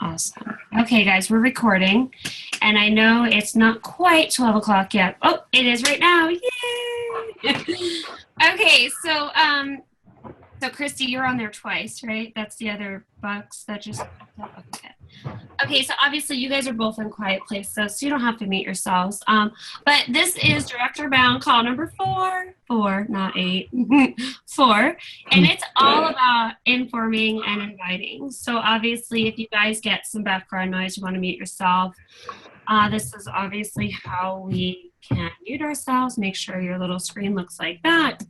Awesome. Okay, guys, we're recording, and I know it's not quite 12 o'clock yet. Oh, it is right now. Yay! Okay, so Christy, you're on there twice, right? That's the other box that just popped up. Okay. Okay, so obviously you guys are both in quiet places, so you don't have to mute yourselves. But this is Director Bound call number four, not eight, four, and it's all about informing and inviting. So obviously, if you guys get some background noise, you want to mute yourself. This is obviously how we can mute ourselves. Make sure your little screen looks like that.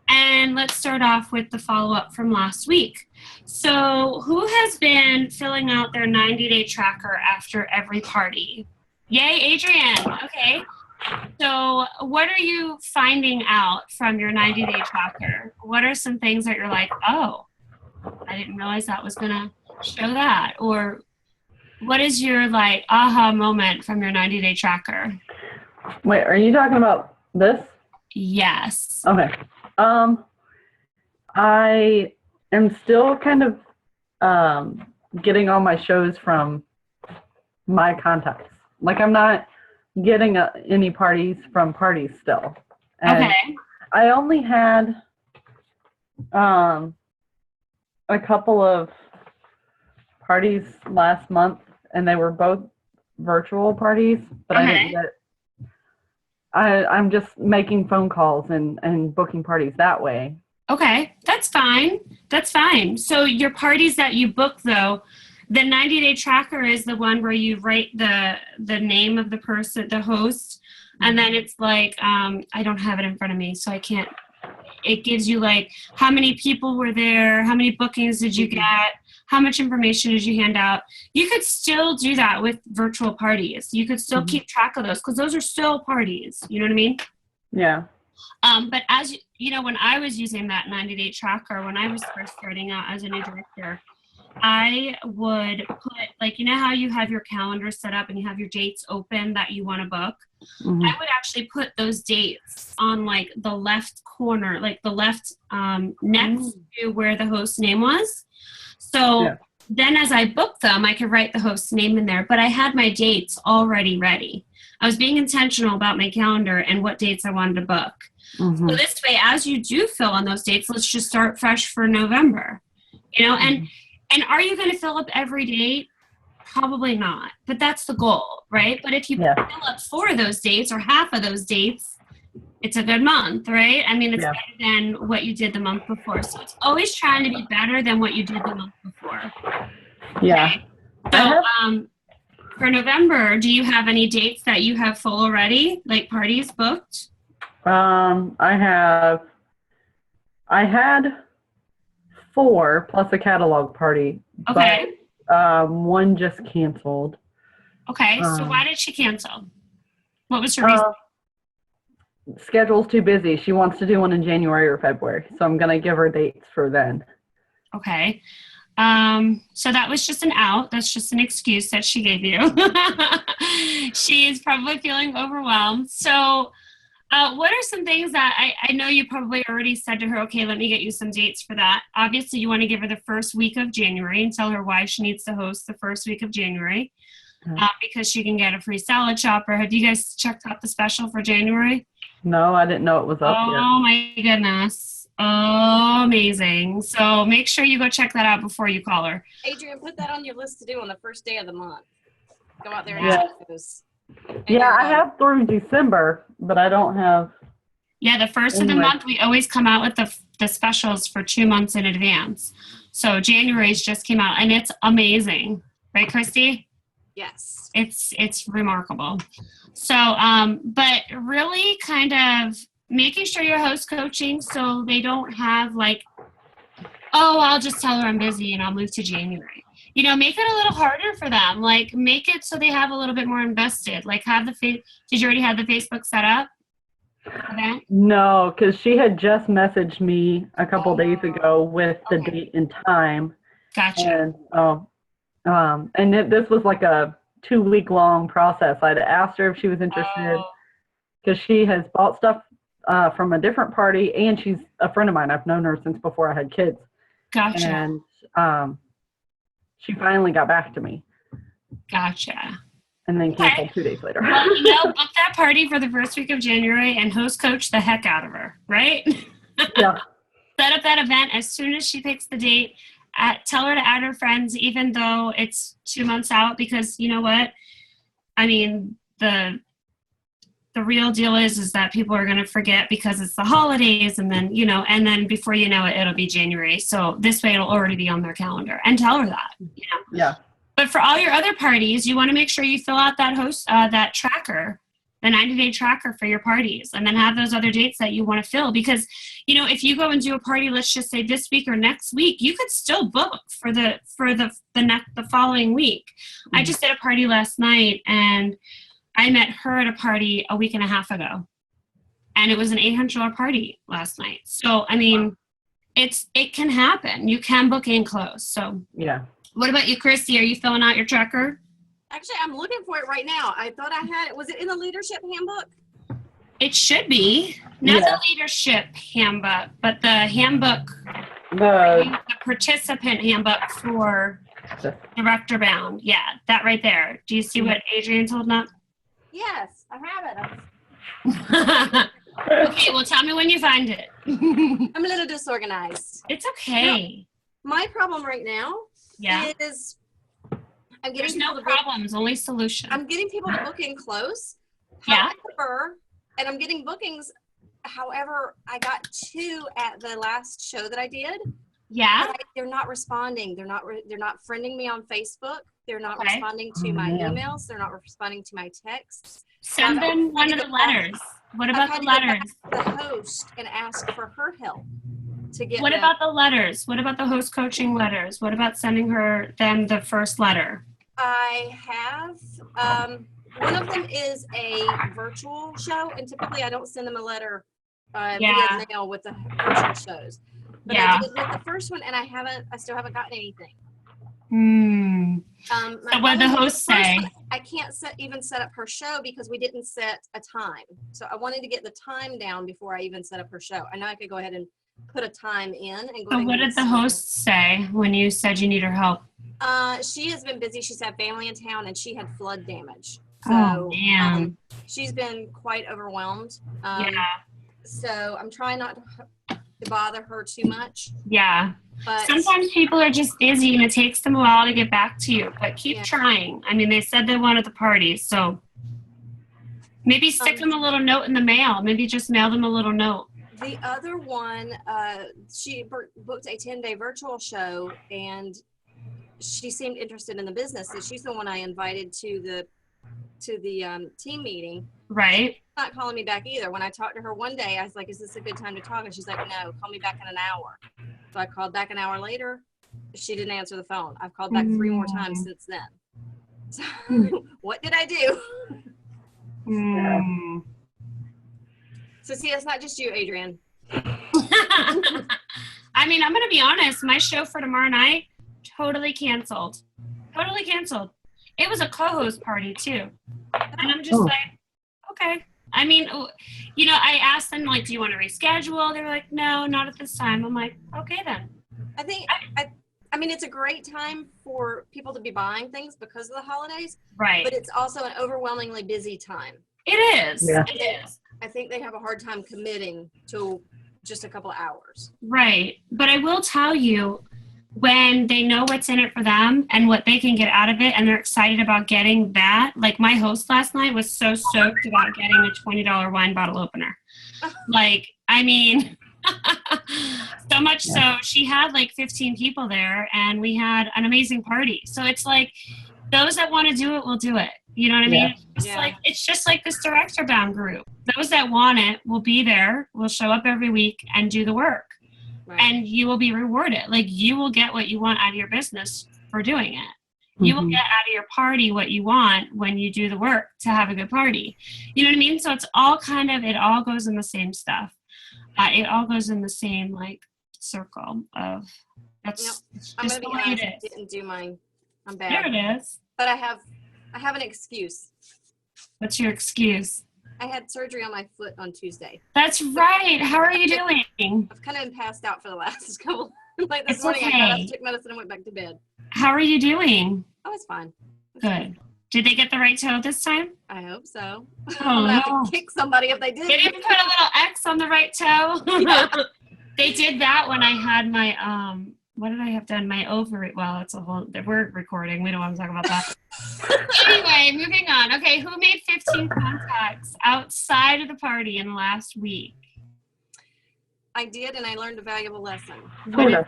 And let's start off with the follow-up from last week. So who has been filling out their 90-day tracker after every party? Yay, Adrienne. Okay. So what are you finding out from your 90-day tracker? What are some things that you're like, oh, I didn't realize that was going to show that? Or what is your like aha moment from your 90-day tracker? Wait, are you talking about this? Yes. Okay. I am still kind of getting all my shows from my contacts. Like I'm not getting any parties from parties still. And Okay. I only had a couple of parties last month, and they were both virtual parties, but I didn't get. I'm just making phone calls and booking parties that way. Okay, that's fine. That's fine. So your parties that you book, though, the 90-day tracker is the one where you write the name of the person, the host, and then it's like, I don't have it in front of me, so I can't. It gives you like how many people were there, how many bookings did you get, how much information did you hand out. You could still do that with virtual parties. You could still keep track of those because those are still parties. You know what I mean? Yeah. But as you know, when I was using that 90-day tracker, when I was first starting out as a new director, I would put, like, you know how you have your calendar set up and you have your dates open that you want to book? Mm-hmm. I would actually put those dates on like the left corner, like the left next to where the host name was. So then as I booked them, I could write the host's name in there, but I had my dates already ready. I was being intentional about my calendar and what dates I wanted to book. Mm-hmm. So this way, as you do fill on those dates, let's just start fresh for November, you know, and are you going to fill up every date? Probably not, but that's the goal, right? But if you fill up 4 of those dates or half of those dates, it's a good month, right? I mean, it's better than what you did the month before. So it's always trying to be better than what you did the month before. Yeah. Okay? So for November, do you have any dates that you have full already, like parties booked? I had 4 plus a catalog party. Okay. But one just canceled. Okay. So why did she cancel? What was her reason? Schedule's too busy. She wants to do one in January or February. So I'm going to give her dates for then. Okay. So that was just an out. That's just an excuse that she gave you. She's probably feeling overwhelmed. So what are some things that I know you probably already said to her, okay, let me get you some dates for that. Obviously, you want to give her the first week of January and tell her why she needs to host the first week of January because she can get a free salad shopper. Have you guys checked out the special for January? No, I didn't know it was up yet. Oh, my goodness. Oh, amazing. So make sure you go check that out before you call her. Adrienne, put that on your list to do on the first day of the month. Go out there and check those. Yeah, I have through December, but I don't have. Yeah, the first of the month, we always come out with the specials for 2 months in advance. So January's just came out, and it's amazing. Right, Christy? Yes. It's remarkable. So, but really kind of making sure your host coaching so they don't have like, oh, I'll just tell her I'm busy and I'll move to January. You know, make it a little harder for them. Like, make it so they have a little bit more invested. Like, did you already have the Facebook set up? Okay. No, because she had just messaged me a couple days ago with the date and time. Gotcha. And this was like a 2-week-long process. I'd asked her if she was interested because she has bought stuff from a different party, and she's a friend of mine. I've known her since before I had kids. Gotcha. And she finally got back to me Gotcha. and then canceled 2 days later. Well, book that party for the first week of January and host coach the heck out of her, right? Yeah. Set up that event as soon as she picks the date. Tell her to add her friends, even though it's 2 months out, because you know what? I mean, the real deal is that people are going to forget because it's the holidays, and then before you know it, it'll be January. So this way it'll already be on their calendar, and tell her that, Yeah. But for all your other parties, you want to make sure you fill out that tracker, the 90-day tracker for your parties, and then have those other dates that you want to fill. Because, if you go and do a party, let's just say this week or next week, you could still book for the following week. Mm-hmm. I just did a party last night, and I met her at a party a week and a half ago, and it was an $800 party last night. So, I mean, it can happen. You can book in close. So, yeah. What about you, Christy? Are you filling out your tracker? Actually, I'm looking for it right now. I thought I had it. Was it in the leadership handbook? It should be. Not the leadership handbook, but the handbook, the participant handbook for Director Bound. Yeah, that right there. Do you see what Adrian's holding up? Yes, I have it. Okay, well, tell me when you find it. I'm a little disorganized. It's okay. My problem right now is I'm getting There's no problems, only solutions. I'm getting people to book in close. Yeah. However, and I'm getting bookings. However, I got 2 at the last show that I did. Yeah. They're not responding. They're not friending me on Facebook. They're not responding to my emails. They're not responding to my texts. Send them one of the letters. What about the letters? The host and ask for her help to get. What about the letters? What about the host coaching letters? What about sending them the first letter? I have. One of them is a virtual show, and typically I don't send them a letter via mail with the virtual shows. But I did with the first one, and I still haven't gotten anything. So what did the host say? I can't even set up her show because we didn't set a time. So I wanted to get the time down before I even set up her show. I know I could go ahead and put a time in. And go. So what did the host say when you said you need her help? She has been busy. She's had family in town, and she had flood damage. So she's been quite overwhelmed. So I'm trying not to bother her too much. Yeah. But sometimes people are just busy and it takes them a while to get back to you, but keep trying. I mean, they said they wanted the party, so maybe stick them a little note in the mail. Maybe just mail them a little note. The other one, she booked a 10-day virtual show, and she seemed interested in the business. So she's the one I invited to the team meeting. Right. She's not calling me back either. When I talked to her one day, I was like, is this a good time to talk? And she's like, no, call me back in an hour. So I called back an hour later. She didn't answer the phone. I've called back 3 more times since then. So what did I do? So see, it's not just you, Adrian. I mean, I'm going to be honest. My show for tomorrow night, totally canceled. Totally canceled. It was a co-host party too. And I'm just like, okay. I mean, I asked them, like, do you want to reschedule? They were like, no, not at this time. I'm like, okay then. I think, I mean, it's a great time for people to be buying things because of the holidays. Right. But it's also an overwhelmingly busy time. It is. Yeah. It is. I think they have a hard time committing to just a couple of hours. Right. But I will tell you, when they know what's in it for them and what they can get out of it, and they're excited about getting that. Like, my host last night was so stoked about getting a $20 wine bottle opener. Like, I mean, so much so she had like 15 people there, and we had an amazing party. So it's like, those that want to do it will do it. You know what I mean? It's just like this Director Bound group. Those that want it will be there, will show up every week and do the work. Right. And you will be rewarded. Like, you will get what you want out of your business for doing it. Mm-hmm. You will get out of your party what you want when you do the work to have a good party. You know what I mean? So it's all it all goes in the same stuff. It all goes in the same, like, circle of, that's I'm just going to be honest, I didn't do mine. I'm bad. There it is. But I have an excuse. What's your excuse? I had surgery on my foot on Tuesday. That's right. How are you doing? I've kind of been passed out for the last couple. Like this morning, I got up, took medicine, and went back to bed. How are you doing? Oh, it's fine. Good. Did they get the right toe this time? I hope so. Oh, I'm gonna have no. to kick somebody if they They didn't. didn't put a little X on the right toe. Yeah. They did that when I had my what did I have done? My ovary. Well, it's a whole. We're recording. We don't want to talk about that. Anyway, moving on. Okay, who made 15 contacts outside of the party in the last week? I did, and I learned a valuable lesson. What is that?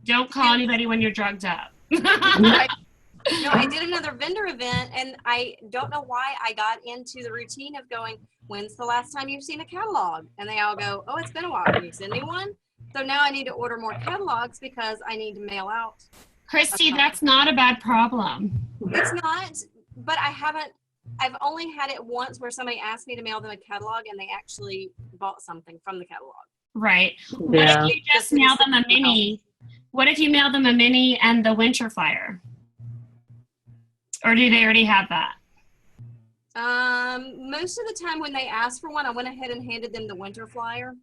Don't call anybody when you're drugged up. No, I did another vendor event, and I don't know why I got into the routine of going, when's the last time you've seen a catalog? And they all go, oh, it's been a while. Can you send me one? So now I need to order more catalogs because I need to mail out. Christy, that's not a bad problem. It's not, but I've only had it once where somebody asked me to mail them a catalog and they actually bought something from the catalog. Right. Yeah. What if you just mail them a mini? What if you mail them a mini and the winter flyer? Or do they already have that? Most of the time when they asked for one, I went ahead and handed them the winter flyer.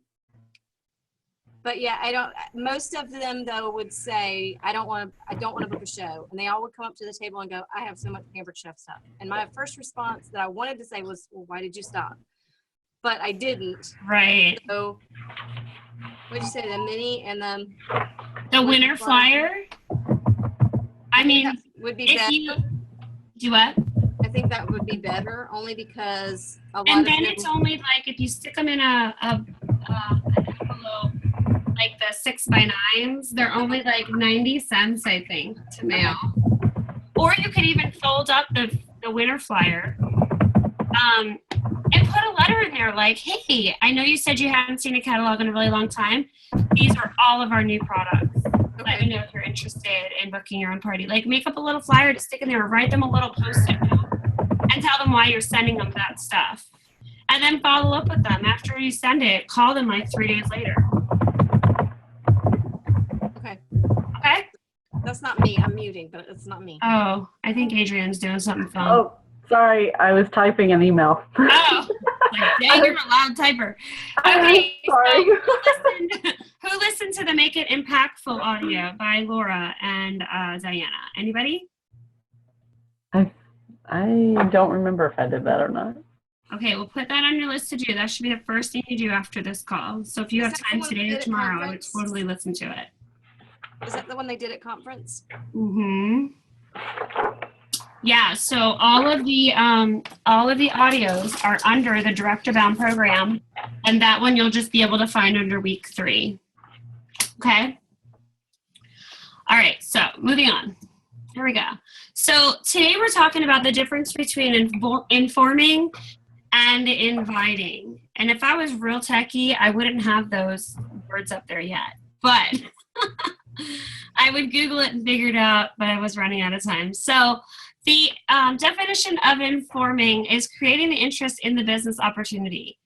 But yeah, most of them though would say, I don't want to book a show. And they all would come up to the table and go, I have so much Pampered Chef stuff. And my first response that I wanted to say was, well, why did you stop? But I didn't. Right. So what'd you say, the mini and the winter flyer? I mean, that would be if better. you do what? I think that would be better only because a lot And of then people, it's only like if you stick them in an envelope, like the 6x9s, they're only like 90 cents, I think, to mail. Or you could even fold up the winter flyer and put a letter in there like, hey, I know you said you hadn't seen a catalog in a really long time. These are all of our new products. Let me know if you're interested in booking your own party. Like, make up a little flyer to stick in there, or write them a little post-it note, and tell them why you're sending them that stuff. And then follow up with them after you send it. Call them like 3 days later. Okay. Okay? That's not me. I'm muting, but it's not me. Oh, I think Adrian's doing something fun. Oh, sorry. I was typing an email. Oh, like, dang, you're a loud typer. Okay, Sorry. so who listened to the Make It Impactful audio by Laura and Diana? Anybody? I don't remember if I did that or not. Okay, we'll put that on your list to do. That should be the first thing you do after this call. So if you have time today or tomorrow, I would totally listen to it. Is that the one they did at conference? Mm-hmm. Yeah, so all of the audios are under the Director Bound program, and that one you'll just be able to find under week 3. Okay? All right, so moving on. Here we go. So today we're talking about the difference between informing and inviting. And if I was real techie, I wouldn't have those words up there yet. But I would Google it and figure it out, but I was running out of time. So the definition of informing is creating the interest in the business opportunity.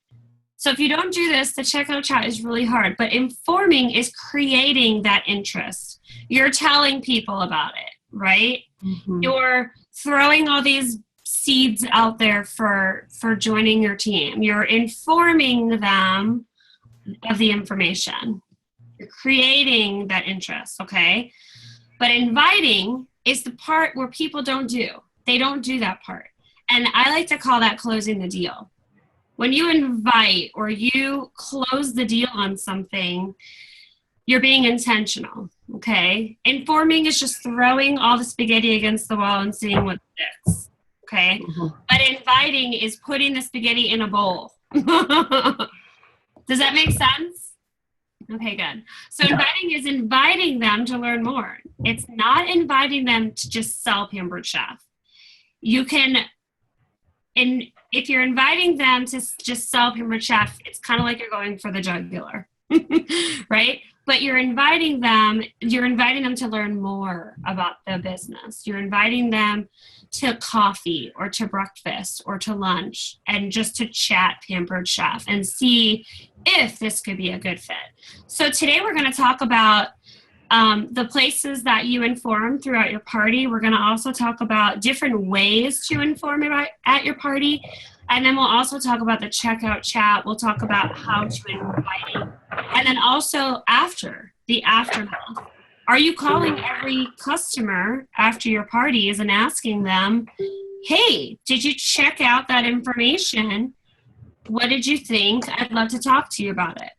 So if you don't do this, the checkout chat is really hard. But informing is creating that interest. You're telling people about it, right? Mm-hmm. You're throwing all these seeds out there for joining your team. You're informing them of the information. You're creating that interest, okay? But inviting is the part where people don't do. They don't do that part. And I like to call that closing the deal. When you invite or you close the deal on something, you're being intentional, okay? Informing is just throwing all the spaghetti against the wall and seeing what sticks, okay? Mm-hmm. But inviting is putting the spaghetti in a bowl. Does that make sense? Okay, good. So inviting is inviting them to learn more. It's not inviting them to just sell Pampered Chef. You can, and if you're inviting them to just sell Pampered Chef, it's kind of like you're going for the jugular, right? But you're inviting them to learn more about the business. You're inviting them to coffee or to breakfast or to lunch and just to chat Pampered Chef and see if this could be a good fit. So today we're going to talk about the places that you inform throughout your party. We're going to also talk about different ways to inform at your party. And then we'll also talk about the checkout chat. We'll talk about how to invite. And then also the aftermath. Are you calling every customer after your parties and asking them, hey, did you check out that information? What did you think? I'd love to talk to you about it,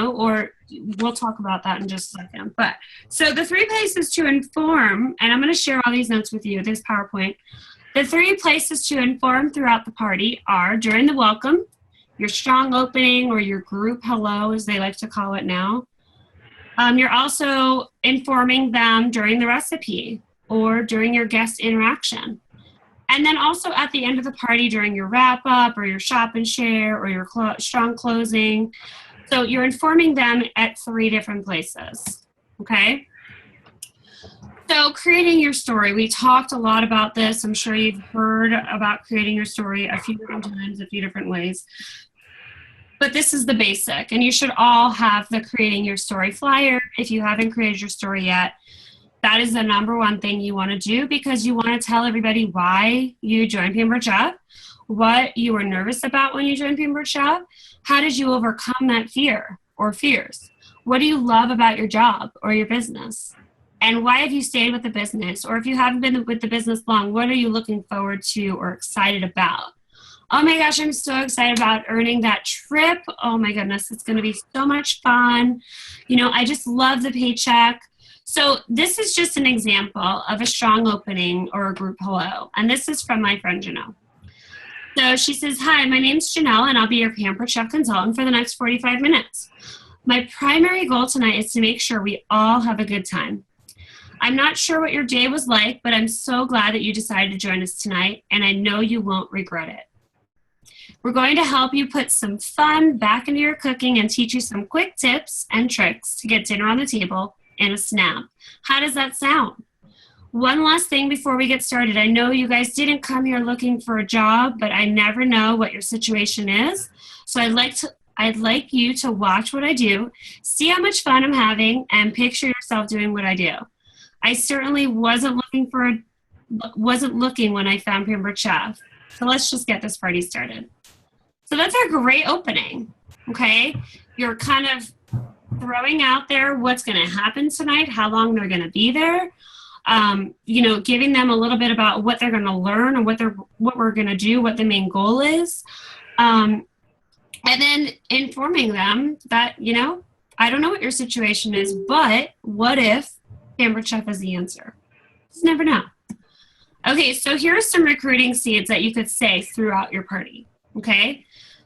or we'll talk about that in just a second. But so the 3 places to inform, and I'm going to share all these notes with you, this PowerPoint. The 3 places to inform throughout the party are during the welcome, your strong opening, or your group hello, as they like to call it now. You're also informing them during the recipe or during your guest interaction. And then also at the end of the party during your wrap up or your shop and share or your strong closing. So you're informing them at 3 different places, okay? So creating your story, we talked a lot about this. I'm sure you've heard about creating your story a few different times, a few different ways. But this is the basic, and you should all have the creating your story flyer. If you haven't created your story yet, that is the number 1 thing you want to do, because you want to tell everybody why you joined Pampered Chef, what you were nervous about when you joined Pampered Chef, how did you overcome that fear or fears, what do you love about your job or your business, and why have you stayed with the business, or if you haven't been with the business long, what are you looking forward to or excited about? Oh my gosh, I'm so excited about earning that trip. Oh my goodness, it's going to be so much fun. I just love the paycheck. So this is just an example of a strong opening or a group hello. And this is from my friend Janelle. So she says, hi, my name's Janelle, and I'll be your Pampered Chef consultant for the next 45 minutes. My primary goal tonight is to make sure we all have a good time. I'm not sure what your day was like, but I'm so glad that you decided to join us tonight, and I know you won't regret it. We're going to help you put some fun back into your cooking and teach you some quick tips and tricks to get dinner on the table in a snap. How does that sound? One last thing before we get started. I know you guys didn't come here looking for a job, but I never know what your situation is. So I'd like you to watch what I do, see how much fun I'm having, and picture yourself doing what I do. I certainly wasn't looking when I found Pampered Chef. So let's just get this party started. So that's our great opening, okay? You're kind of throwing out there what's going to happen tonight, how long they're going to be there, giving them a little bit about what they're going to learn and what we're going to do, what the main goal is, and then informing them that, I don't know what your situation is, but what if Pampered Chef is the answer? Just never know. Okay, so here are some recruiting seeds that you could say throughout your party, okay?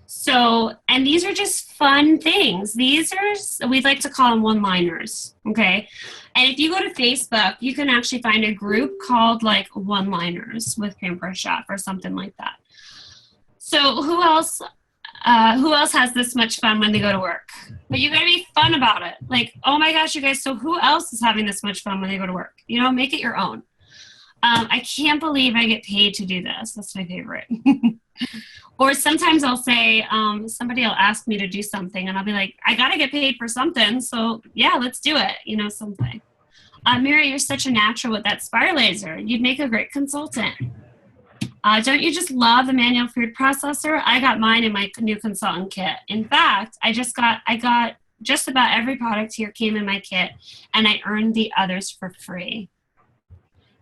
So, and these are just fun things. These are, we'd like to call them one-liners, okay? And if you go to Facebook, you can actually find a group called like One-Liners with Pampered Chef or something like that. So who else has this much fun when they go to work? But you gotta be fun about it. Like, oh my gosh, you guys, so who else is having this much fun when they go to work? Make it your own. I can't believe I get paid to do this. That's my favorite. Or sometimes I'll say, somebody will ask me to do something and I'll be like, I got to get paid for something. So yeah, let's do it. Something. Mary, you're such a natural with that spire laser. You'd make a great consultant. Don't you just love the manual food processor? I got mine in my new consultant kit. In fact, I got just about every product here came in my kit, and I earned the others for free.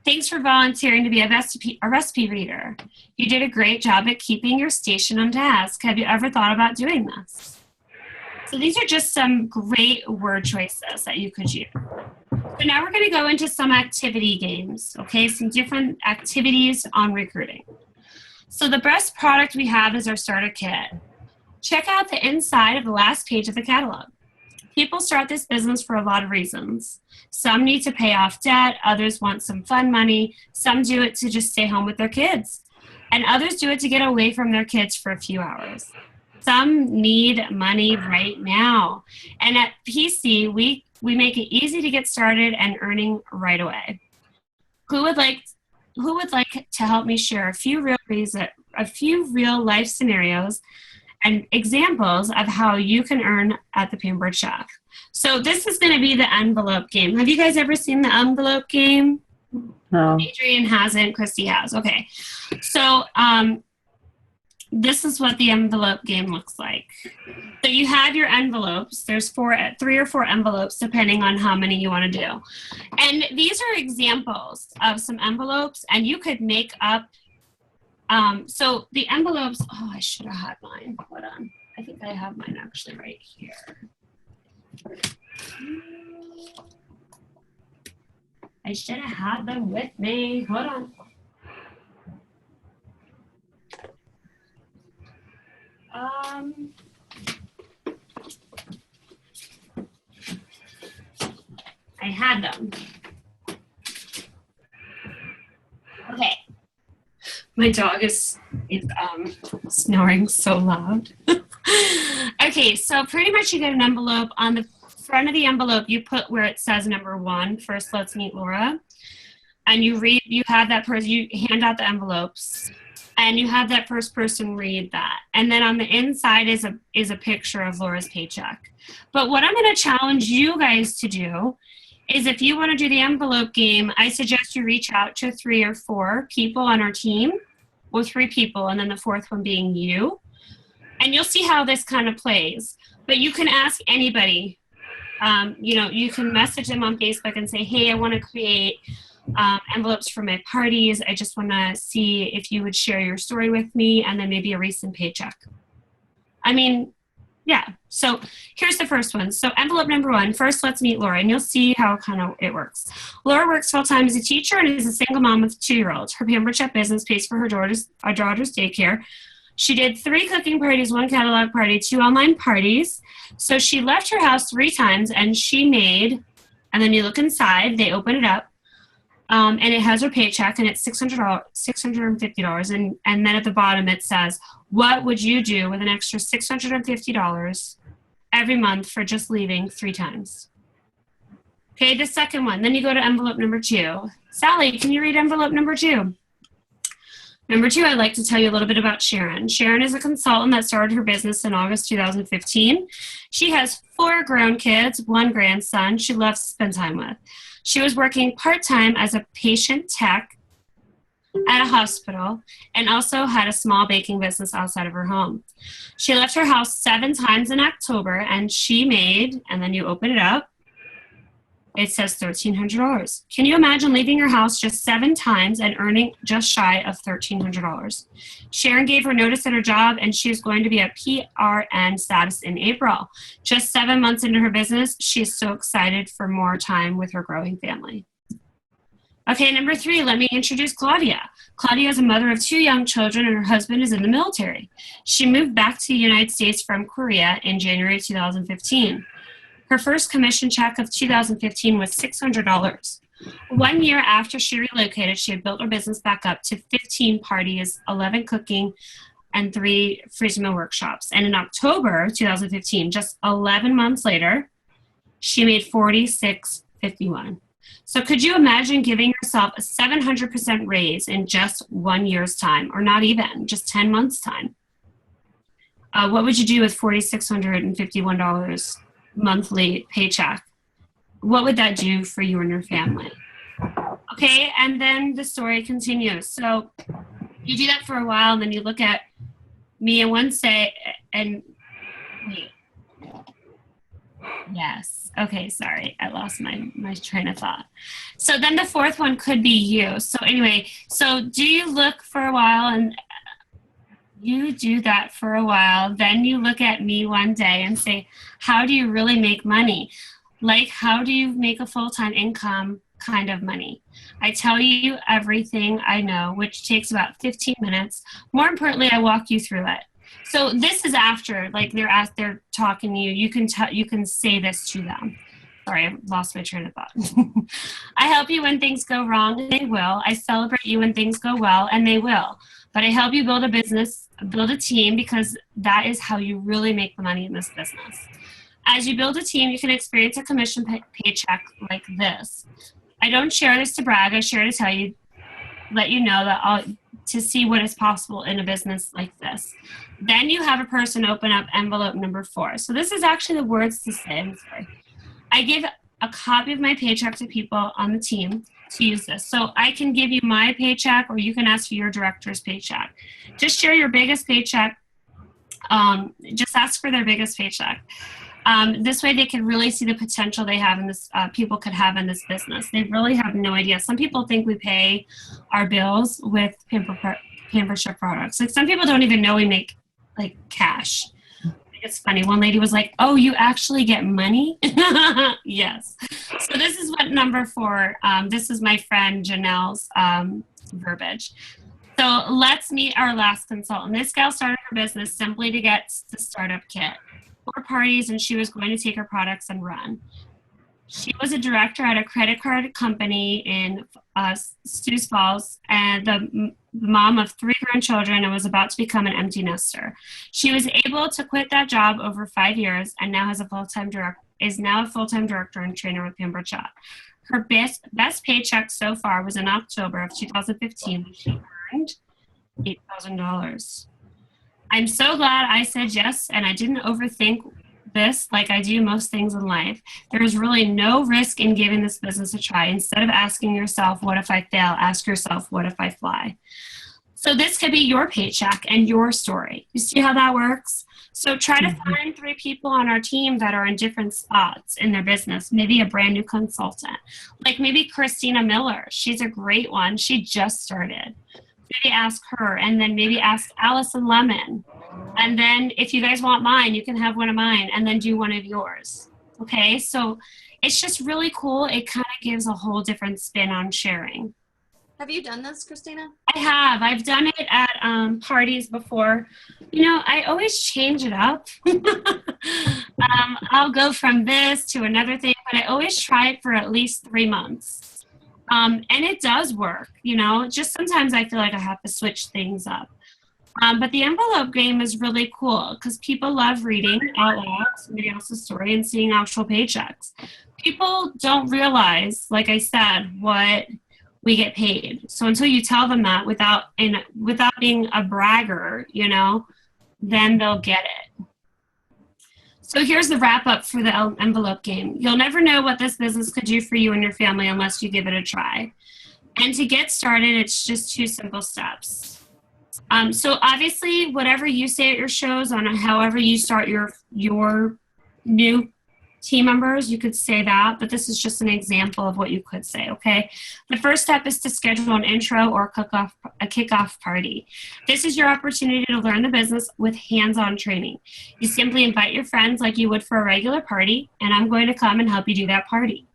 Thanks for volunteering to be a recipe reader. You did a great job at keeping your station on task. Have you ever thought about doing this? So these are just some great word choices that you could use. So now we're going to go into some activity games, okay? Some different activities on recruiting. So the best product we have is our starter kit. Check out the inside of the last page of the catalog. People start this business for a lot of reasons. Some need to pay off debt, others want some fun money, some do it to just stay home with their kids, and others do it to get away from their kids for a few hours. Some need money right now. And at PC, we make it easy to get started and earning right away. Who would like to help me share a few real life scenarios and examples of how you can earn at the Pampered Chef? So this is going to be the envelope game. Have you guys ever seen the envelope game? No. Adrian hasn't. Christy has. Okay. So this is what the envelope game looks like. So you have your envelopes. There's 3 or 4 envelopes, depending on how many you want to do. And these are examples of some envelopes, and you could make up. So the envelopes, oh, I should have had mine. Hold on. I think I have mine actually right here. I should have had them with me. Hold on. I had them. Okay. My dog is snoring so loud. Okay, so pretty much you get an envelope. On the front of the envelope, you put where it says number 1, first let's meet Laura. And you have that person, you hand out the envelopes. And you have that first person read that. And then on the inside is a picture of Laura's paycheck. But what I'm going to challenge you guys to do is, if you want to do the envelope game, I suggest you reach out to 3 or 4 people on our team. Well, 3 people, and then the 4th one being you. And you'll see how this kind of plays. But you can ask anybody. You can message them on Facebook and say, hey, I want to create envelopes for my parties. I just want to see if you would share your story with me, and then maybe a recent paycheck. I mean, yeah. So here's the first one. So envelope number 1, first let's meet Laura, and you'll see how kind of it works. Laura works full-time as a teacher and is a single mom with 2-year-olds. Her pampered chef business pays for her daughter's daycare. She did 3 cooking parties, 1 catalog party, 2 online parties. So she left her house 3 times, and she made, and then you look inside, they open it up, and it has her paycheck, and it's $650. And then at the bottom it says, what would you do with an extra $650 every month for just leaving 3 times? Okay, the second one. Then you go to envelope number 2. Sally, can you read envelope number 2? Number 2, I'd like to tell you a little bit about Sharon. Sharon is a consultant that started her business in August 2015. She has 4 grown kids, 1 grandson she loves to spend time with. She was working part-time as a patient tech at a hospital and also had a small baking business outside of her home. She left her house 7 times in October, and she made, and then you open it up, it says $1,300. Can you imagine leaving your house just 7 times and earning just shy of $1,300? Sharon gave her notice at her job, and she is going to be at PRN status in April. Just 7 months into her business, she is so excited for more time with her growing family. Okay, number 3, let me introduce Claudia. Claudia is a mother of 2 young children, and her husband is in the military. She moved back to the United States from Korea in January 2015. Her first commission check of 2015 was $600. 1 year after she relocated, she had built her business back up to 15 parties, 11 cooking, and 3 freeze meal workshops. And in October 2015, just 11 months later, she made $46.51. So could you imagine giving yourself a 700% raise in just 1 year's time, or not even, just 10 months' time? What would you do with $4,651 monthly paycheck? What would that do for you and your family? Okay, and then the story continues. So you do that for a while, and then you look at me and one say, and wait. Yes. Okay, sorry. I lost my train of thought. So then the 4th one could be you. So anyway, so do you look for a while, and you do that for a while, then you look at me one day and say, how do you really make money? Like, how do you make a full-time income kind of money? I tell you everything I know, which takes about 15 minutes. More importantly, I walk you through it. So this is after, like, they're talking to you. You can say this to them. Sorry, I lost my train of thought. I help you when things go wrong, and they will. I celebrate you when things go well, and they will. But I help you build a business, build a team, because that is how you really make the money in this business. As you build a team, you can experience a commission paycheck like this. I don't share this to brag. I share to tell you, let you know that to see what is possible in a business like this. Then you have a person open up envelope number 4. So this is actually the words to say. I'm sorry. I give a copy of my paycheck to people on the team. to use this. So I can give you my paycheck, or you can ask for your director's paycheck. Just share your biggest paycheck. Just ask for their biggest paycheck. This way they can really see the potential they have in this, people could have in this business. They really have no idea. Some people think we pay our bills with Pampership products. Like, some people don't even know we make like cash. It's funny. One lady was like, "Oh, you actually get money?" Yes. So this is what number 4. This is my friend Janelle's verbiage. So let's meet our last consultant. This gal started her business simply to get the startup kit for parties, and she was going to take her products and run. She was a director at a credit card company in Sioux Falls, and the mom of 3 grandchildren, and was about to become an empty nester. She was able to quit that job over 5 years, and now is now a full-time director and trainer with Pampered. Her best paycheck so far was in October of 2015, when she earned $8,000. I'm so glad I said yes, and I didn't overthink this like I do most things in life. There is really no risk in giving this business a try. Instead of asking yourself, what if I fail? Ask yourself, what if I fly? So this could be your paycheck and your story. You see how that works? So try to find 3 people on our team that are in different spots in their business. Maybe a brand new consultant. Like maybe Christina Miller. She's a great one. She just started. Maybe ask her, and then maybe ask Allison Lemon. And then if you guys want mine, you can have one of mine and then do one of yours. Okay, so it's just really cool. It kind of gives a whole different spin on sharing. Have you done this, Christina? I have. I've done it at parties before. You know, I always change it up. I'll go from this to another thing, but I always try it for at least 3 months. And it does work, you know. Just sometimes I feel like I have to switch things up. But the envelope game is really cool because people love reading out loud somebody else's story and seeing actual paychecks. People don't realize, like I said, what we get paid. So until you tell them that without being a bragger, you know, then they'll get it. So here's the wrap up for the envelope game. You'll never know what this business could do for you and your family unless you give it a try. And to get started, it's just 2 simple steps. So obviously, whatever you say at your shows, on however you start your new team members, you could say that, but this is just an example of what you could say, okay? The first step is to schedule an intro or a kickoff party. This is your opportunity to learn the business with hands-on training. You simply invite your friends like you would for a regular party, and I'm going to come and help you do that party.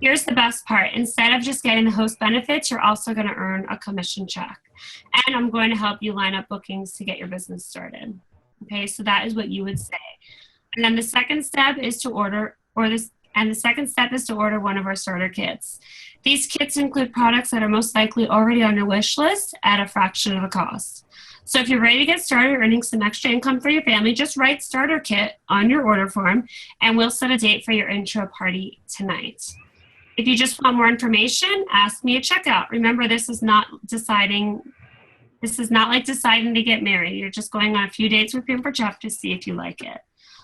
Here's the best part. Instead of just getting the host benefits, you're also going to earn a commission check. And I'm going to help you line up bookings to get your business started. Okay, so that is what you would say. And then the second step is to order one of our starter kits. These kits include products that are most likely already on your wish list at a fraction of the cost. So if you're ready to get started earning some extra income for your family, just write starter kit on your order form and we'll set a date for your intro party tonight. If you just want more information, ask me at checkout. Remember, this is not like deciding to get married. You're just going on a few dates with Pampered Chef to see if you like it.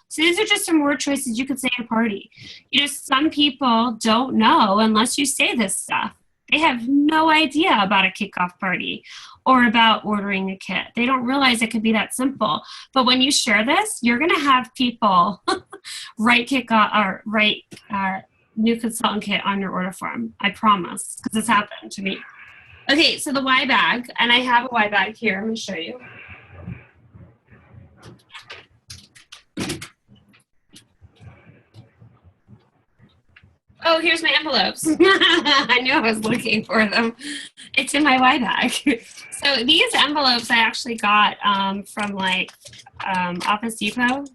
So these are just some word choices you could say at a party. You know, some people don't know unless you say this stuff. They have no idea about a kickoff party or about ordering a kit. They don't realize it could be that simple. But when you share this, you're going to have people write new consultant kit on your order form. I promise, because it's happened to me. Okay, so the Y bag, and I have a Y bag here. I'm going to show you. Oh, here's my envelopes. I knew I was looking for them. It's in my Y bag. So these envelopes I actually got from Office Depot.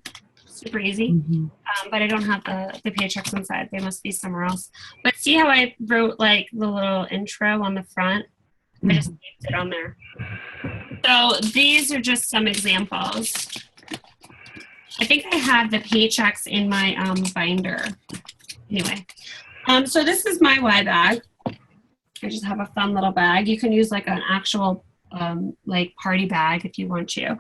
Super easy. Mm-hmm. But I don't have the paychecks inside. They must be somewhere else. But see how I wrote the little intro on the front? Mm-hmm. I just taped it on there. So these are just some examples. I think I have the paychecks in my binder. Anyway, so this is my Y bag. I just have a fun little bag. You can use an actual like party bag if you want to.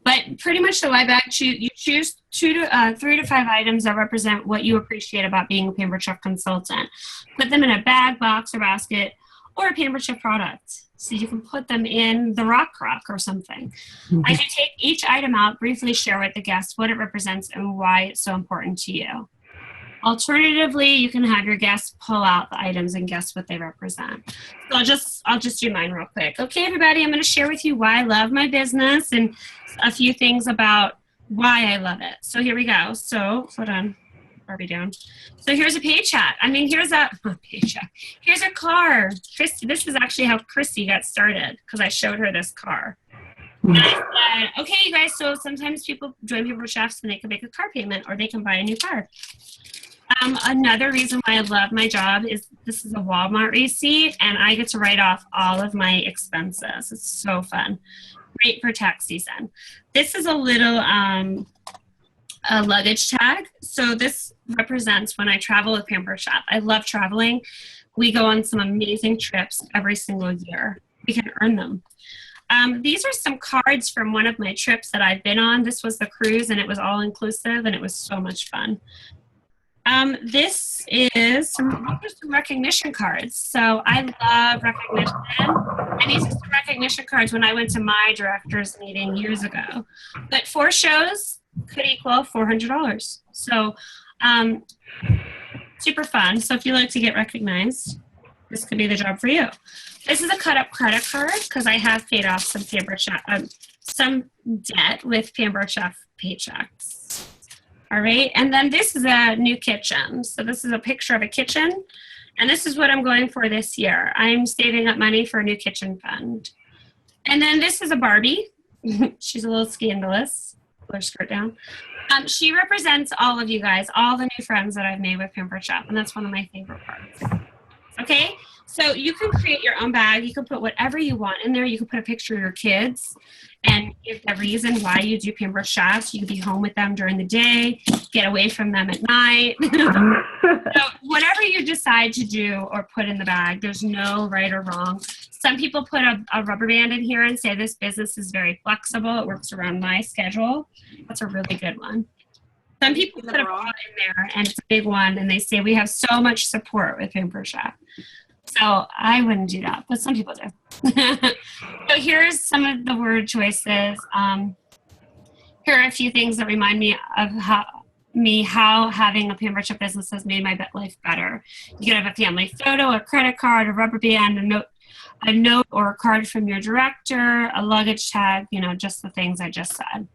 But pretty much the live bag, you choose 3 to 5 items that represent what you appreciate about being a Pampered Chef consultant. Put them in a bag, box, or basket, or a Pampered Chef product. So you can put them in the rock or something. As you take each item out, briefly share with the guests what it represents and why it's so important to you. Alternatively, you can have your guests pull out the items and guess what they represent. So I'll just do mine real quick. Okay, everybody, I'm going to share with you why I love my business and a few things about why I love it. So here we go. So hold on, are we down? So here's a paycheck. I mean, here's a paycheck. Here's a car. Christy, this is actually how Christy got started because I showed her this car. And I said, okay, you guys, so sometimes people join Pampered Chefs and they can make a car payment or they can buy a new car. Another reason why I love my job is this is a Walmart receipt and I get to write off all of my expenses. It's so fun. Great for tax season. This is a little a luggage tag. So this represents when I travel with Pampered Chef. I love traveling. We go on some amazing trips every single year. We can earn them. These are some cards from one of my trips that I've been on. This was the cruise and it was all inclusive and it was so much fun. This is some recognition cards. So I love recognition. And these are some recognition cards when I went to my director's meeting years ago. But 4 shows could equal $400. So super fun. So if you like to get recognized, this could be the job for you. This is a cut-up credit card because I have paid off some Pampered Chef, some debt with Pampered Chef paychecks. All right, and then this is a new kitchen. So this is a picture of a kitchen, and this is what I'm going for this year. I'm saving up money for a new kitchen fund. And then this is a Barbie. She's a little scandalous. Pull her skirt down. She represents all of you guys, all the new friends that I've made with Pampered Chef, and that's one of my favorite parts. Okay, so you can create your own bag. You can put whatever you want in there. You can put a picture of your kids and give the reason why you do Pampered Chefs. You can be home with them during the day, get away from them at night. So whatever you decide to do or put in the bag, there's no right or wrong. Some people put a rubber band in here and say this business is very flexible. It works around my schedule. That's a really good one. Some people put a bra in there and it's a big one and they say we have so much support with Pampered Chef. So I wouldn't do that, but some people do. So here's some of the word choices. Here are a few things that remind me of how having a Pampered Chef business has made my life better. You can have a family photo, a credit card, a rubber band, a note or a card from your director, a luggage tag, you know, just the things I just said.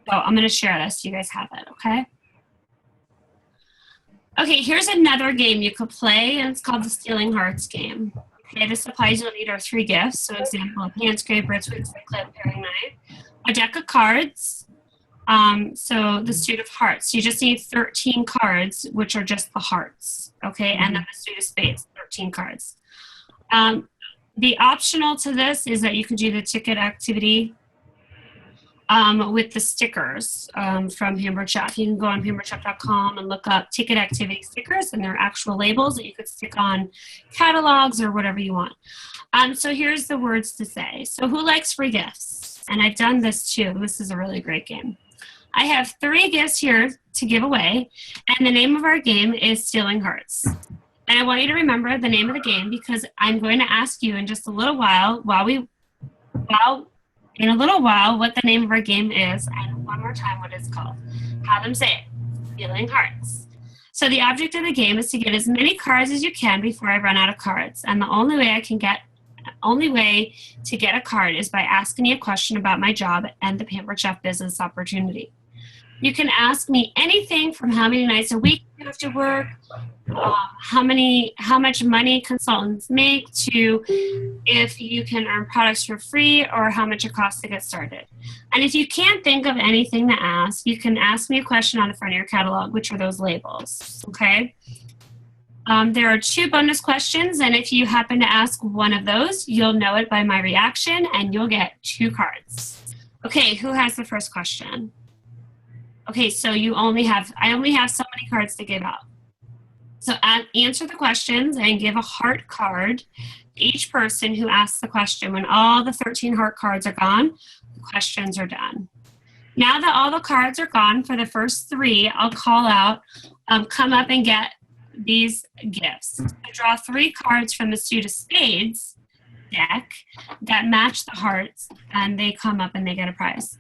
So I'm going to share this so you guys have it, okay? Okay, here's another game you could play, and it's called the Stealing Hearts game. Okay, this applies, you'll need our 3 gifts. So example, a hand scraper, a twig stick clip, paring knife, a deck of cards. So the suit of hearts. You just need 13 cards, which are just the hearts, okay? And then the suit of spades, 13 cards. The optional to this is that you could do the ticket activity with the stickers from Pampered Chef. You can go on pamperedchef.com and look up ticket activity stickers, and they're actual labels that you could stick on catalogs or whatever you want. So here's the words to say. So who likes free gifts? And I've done this too. This is a really great game. I have 3 gifts here to give away, and the name of our game is Stealing Hearts. And I want you to remember the name of the game because I'm going to ask you in just a little while in a little while what the name of our game is and one more time what it's called. Have them say it. Stealing Hearts. So the object of the game is to get as many cards as you can before I run out of cards. And the only way to get a card is by asking you a question about my job and the Pampered Chef business opportunity. You can ask me anything from how many nights a week you have to work, how much money consultants make, to if you can earn products for free or how much it costs to get started. And if you can't think of anything to ask, you can ask me a question on the front of your catalog, which are those labels, okay? There are 2 bonus questions, and if you happen to ask one of those, you'll know it by my reaction, and you'll get 2 cards. Okay, who has the first question? Okay, so I only have so many cards to give out. So answer the questions and give a heart card to each person who asks the question. When all the 13 heart cards are gone, the questions are done. Now that all the cards are gone for the first 3, I'll call out, come up and get these gifts. I draw 3 cards from the suit of spades deck that match the hearts, and they come up and they get a prize.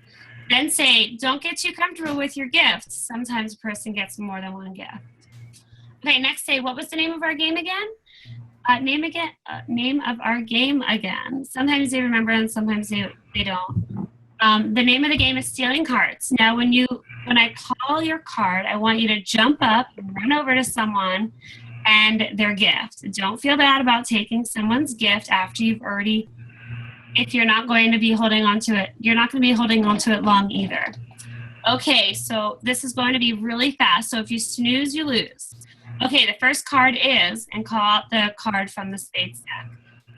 Then say, don't get too comfortable with your gifts. Sometimes a person gets more than one gift. Okay, next say, what was the name of our game again? Name of our game again. Sometimes they remember and sometimes they don't. The name of the game is Stealing Cards. Now, when I call your card, I want you to jump up and run over to someone and their gift. Don't feel bad about taking someone's gift after you've already, if you're not going to be holding on to it, you're not going to be holding on to it long either. Okay, so this is going to be really fast. So if you snooze, you lose. Okay, the first card is, and call out the card from the spades deck.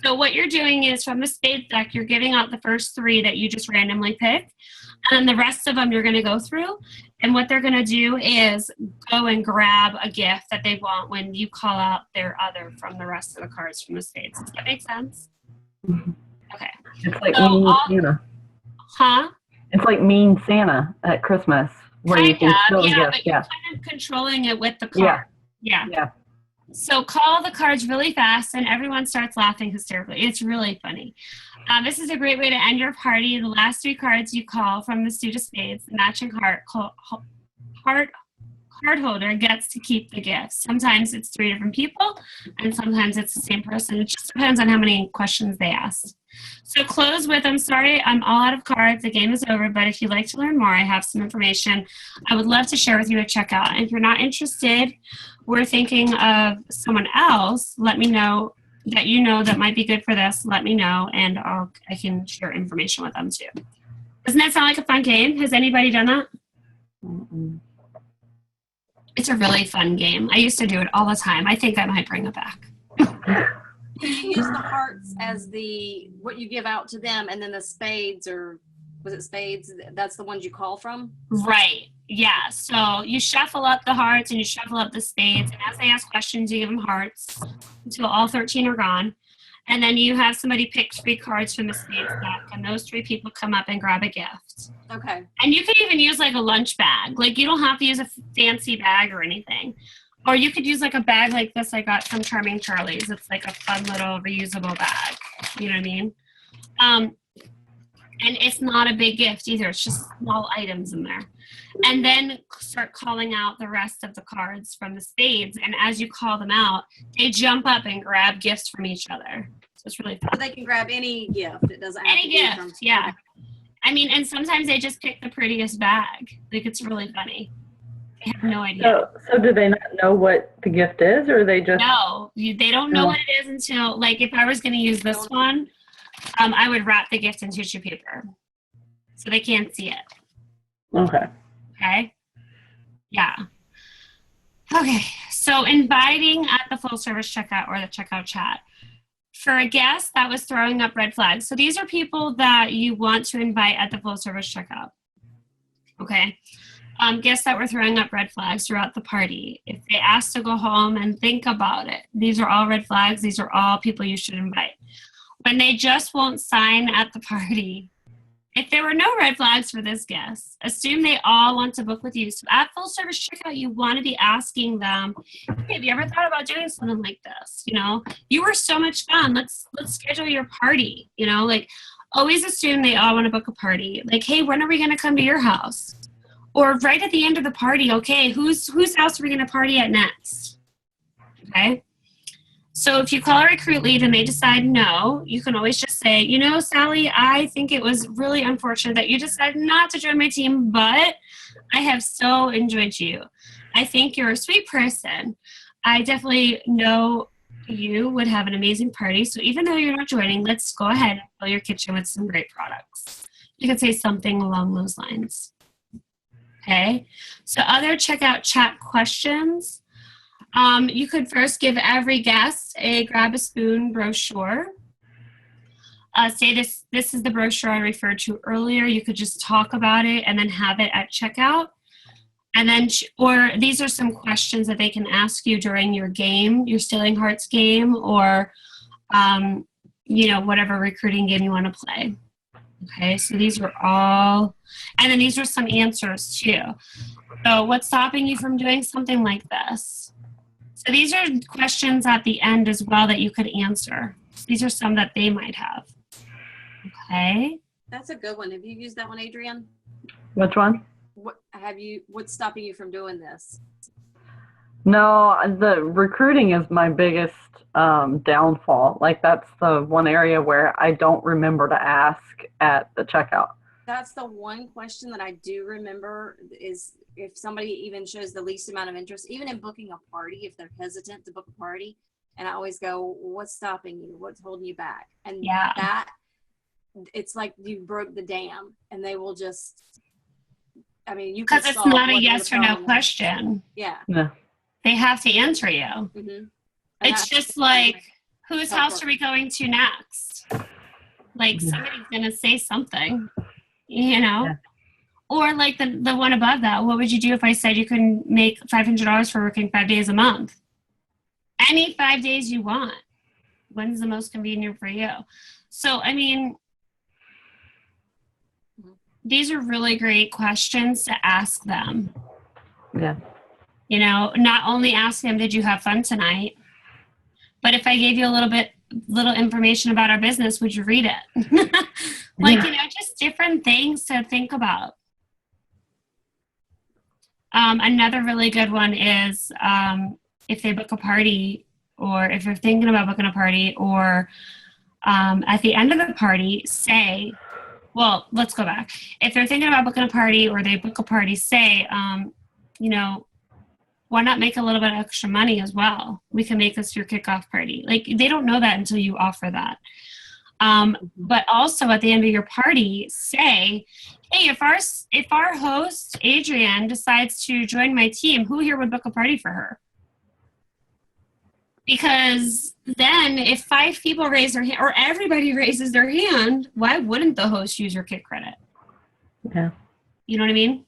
So what you're doing is from the spades deck, you're giving out the first 3 that you just randomly picked, and then the rest of them you're going to go through, and what they're going to do is go and grab a gift that they want when you call out their other from the rest of the cards from the spades. Does that make sense? Okay. It's like So Mean Santa. Huh? It's like Mean Santa at Christmas, where you can steal a gift. But you're kind of controlling it with the card. Yeah. So call the cards really fast, and everyone starts laughing hysterically. It's really funny. This is a great way to end your party. The last 3 cards you call from the suit of spades, the matching card holder gets to keep the gifts. Sometimes it's 3 different people, and sometimes it's the same person. It just depends on how many questions they asked. So close with, I'm sorry, I'm all out of cards. The game is over, but if you'd like to learn more, I have some information I would love to share with you at checkout. And if you're not interested, we're thinking of someone else, let me know that you know that might be good for this. Let me know, and I can share information with them too. Doesn't that sound like a fun game? Has anybody done that? Mm-mm. It's a really fun game. I used to do it all the time. I think I might bring it back. Do you use the hearts as what you give out to them, and then the spades, or was it spades? That's the ones you call from? Right. Yeah. So you shuffle up the hearts and you shuffle up the spades, and as they ask questions, you give them hearts until all 13 are gone. And then you have somebody pick 3 cards from the spades deck, and those 3 people come up and grab a gift. Okay. And you could even use like a lunch bag. Like you don't have to use a fancy bag or anything. Or you could use like a bag like this I got from Charming Charlie's. It's like a fun little reusable bag. You know what I mean? And it's not a big gift either. It's just small items in there. And then start calling out the rest of the cards from the spades. And as you call them out, they jump up and grab gifts from each other. So it's really fun. So they can grab any gift. It doesn't have any to be gift, from, yeah. I mean, and sometimes they just pick the prettiest bag. Like, it's really funny. They have no idea. So do they not know what the gift is, or they just? No, they don't know what it is until, like, if I was going to use this one, I would wrap the gift in tissue paper so they can't see it. Okay. Okay? Yeah. Okay, so inviting at the full service checkout or the checkout chat. For a guest that was throwing up red flags. So these are people that you want to invite at the full service checkout. Okay. Guests that were throwing up red flags throughout the party. If they ask to go home and think about it, these are all red flags. These are all people you should invite. When they just won't sign at the party, if there were no red flags for this guest, assume they all want to book with you. So at full service checkout, you want to be asking them, hey, have you ever thought about doing something like this? You know, you were so much fun. Let's schedule your party. You know, like always assume they all want to book a party. Like, hey, when are we going to come to your house? Or right at the end of the party, okay, whose house are we going to party at next? Okay. So if you call a recruit lead and they decide no, you can always just say, you know, Sally, I think it was really unfortunate that you decided not to join my team, but I have so enjoyed you. I think you're a sweet person. I definitely know you would have an amazing party. So even though you're not joining, let's go ahead and fill your kitchen with some great products. You could say something along those lines. Okay. So other checkout chat questions. You could first give every guest a grab a spoon brochure. Say this is the brochure I referred to earlier. You could just talk about it and then have it at checkout. And then, or these are some questions that they can ask you during your game, your Stealing Hearts game, or, whatever recruiting game you want to play. Okay, so these are all, and then these are some answers too. So what's stopping you from doing something like this? So these are questions at the end as well that you could answer. These are some that they might have. Okay. That's a good one. Have you used that one, Adrienne? Which one? What's stopping you from doing this? No, the recruiting is my biggest downfall. Like, that's the one area where I don't remember to ask at the checkout. That's the one question that I do remember, is if somebody even shows the least amount of interest, even in booking a party, if they're hesitant to book a party, and I always go, what's stopping you? What's holding you back? And that, it's like you broke the dam, and they will just, you because it's not a yes or no question. Yeah. They have to answer you. Mm-hmm. It's just like, whose house are we going to next? Like, somebody's going to say something, Or like the one above that, what would you do if I said you can make $500 for working 5 days a month? Any 5 days you want. When's the most convenient for you? So, these are really great questions to ask them. Yeah. Not only ask them, did you have fun tonight? But if I gave you a little information about our business, would you read it? Just different things to think about. Another really good one is if they book a party, or if you're thinking about booking a party, or at the end of the party, say, well, let's go back. If they're thinking about booking a party, or they book a party, say, why not make a little bit of extra money as well? We can make this your kickoff party. Like, they don't know that until you offer that. But also at the end of your party, say, hey, if our host, Adrienne, decides to join my team, who here would book a party for her? Because then if 5 people raise their hand, or everybody raises their hand, why wouldn't the host use your kick credit? Yeah. You know what I mean?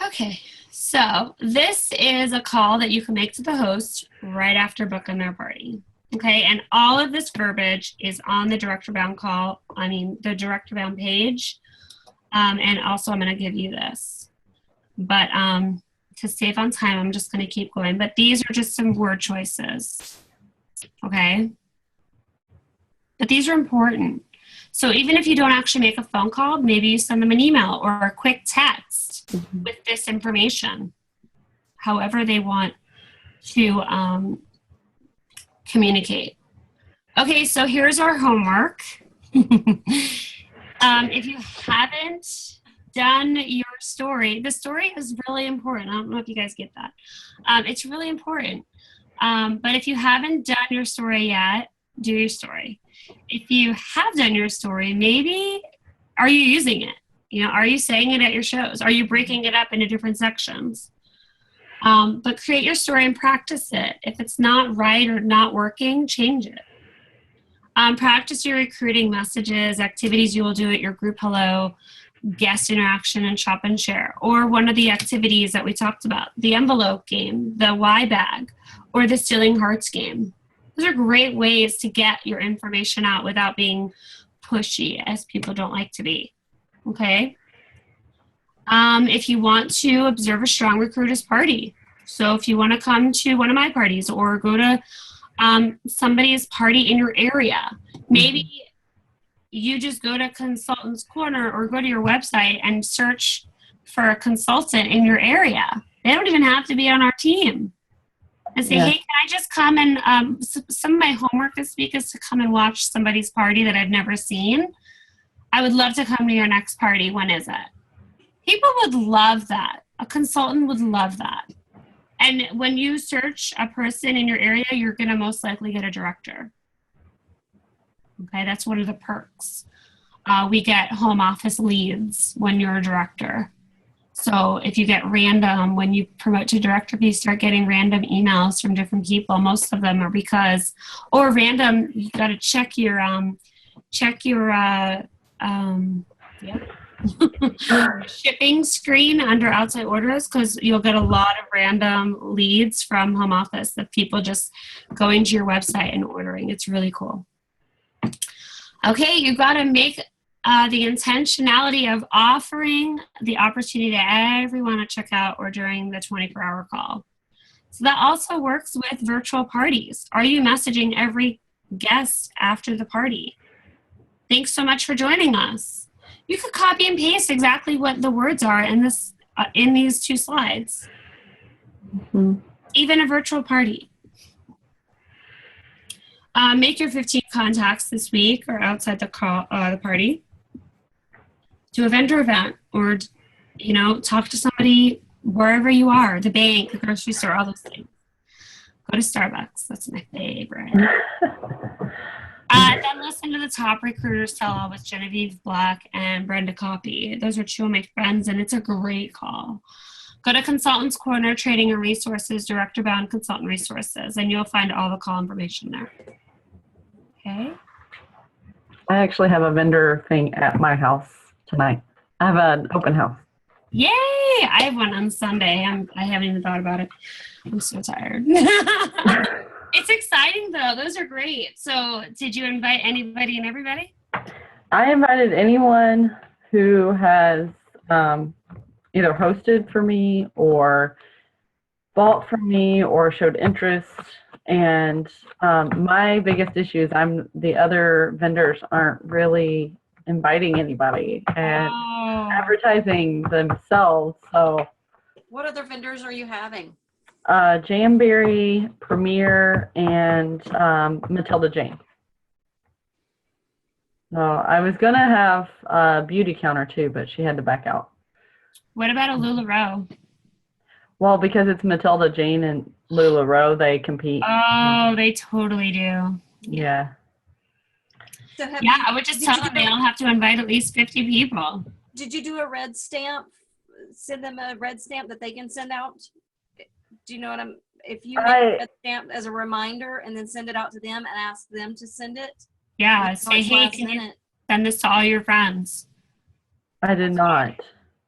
Okay. So this is a call that you can make to the host right after booking their party. Okay, and all of this verbiage is on the Director Bound the Director Bound page. And also I'm going to give you this. But to save on time, I'm just going to keep going. But these are just some word choices. Okay? But these are important. So even if you don't actually make a phone call, maybe you send them an email or a quick text with this information, however they want to communicate. Okay, so here's our homework. If you haven't done your story, the story is really important. I don't know if you guys get that. It's really important. But if you haven't done your story yet, do your story. If you have done your story, maybe, are you using it? Are you saying it at your shows? Are you breaking it up into different sections? But create your story and practice it. If it's not right or not working, change it. Practice your recruiting messages, activities you will do at your group hello, guest interaction, and shop and share. Or one of the activities that we talked about, the envelope game, the Y bag, or the Stealing Hearts game. Those are great ways to get your information out without being pushy, as people don't like to be. Okay? If you want to observe a strong recruiter's party. So if you want to come to one of my parties or go to somebody's party in your area, maybe you just go to Consultant's Corner or go to your website and search for a consultant in your area. They don't even have to be on our team. And say, hey, can I just come and some of my homework this week is to come and watch somebody's party that I've never seen. I would love to come to your next party. When is it? People would love that. A consultant would love that. And when you search a person in your area, you're going to most likely get a director. Okay, that's one of the perks. We get home office leads when you're a director. So if you get random, when you promote to director, you start getting random emails from different people. Most of them are or random, you got to check your shipping screen under outside orders, because you'll get a lot of random leads from home office of people just going to your website and ordering. It's really cool. Okay, you got to make the intentionality of offering the opportunity to everyone to check out or during the 24-hour call. So that also works with virtual parties. Are you messaging every guest after the party? Thanks so much for joining us. You could copy and paste exactly what the words are in this in these 2 slides. Mm-hmm. Even a virtual party. Make your 15 contacts this week or outside the party. Do a vendor event, or talk to somebody wherever you are, the bank, the grocery store, all those things. Go to Starbucks. That's my favorite. Then listen to the Top Recruiters Tell All with Genevieve Black and Brenda Copy. Those are 2 of my friends, and it's a great call. Go to Consultants Corner, Training and Resources, Director Bound Consultant Resources, and you'll find all the call information there. Okay. I actually have a vendor thing at my house tonight. I have an open house. Yay! I have one on Sunday. I haven't even thought about it. I'm so tired. It's exciting though. Those are great. So did you invite anybody and everybody? I invited anyone who has either hosted for me or bought from me or showed interest. And my biggest issue is the other vendors aren't really inviting anybody and advertising themselves. So What other vendors are you having? Jamberry, Premier, and Matilda Jane. So I was going to have a beauty counter too, but she had to back out. What about a LuLaRoe? Well, because it's Matilda Jane and LuLaRoe, they compete. Oh, they totally do. Yeah. So I would just tell them they all have to invite at least 50 people. Did you do a red stamp? Send them a red stamp that they can send out? Do you know what if you make a red stamp as a reminder and then send it out to them and ask them to send it? Yeah, say, hey, can you send this to all your friends? I did not.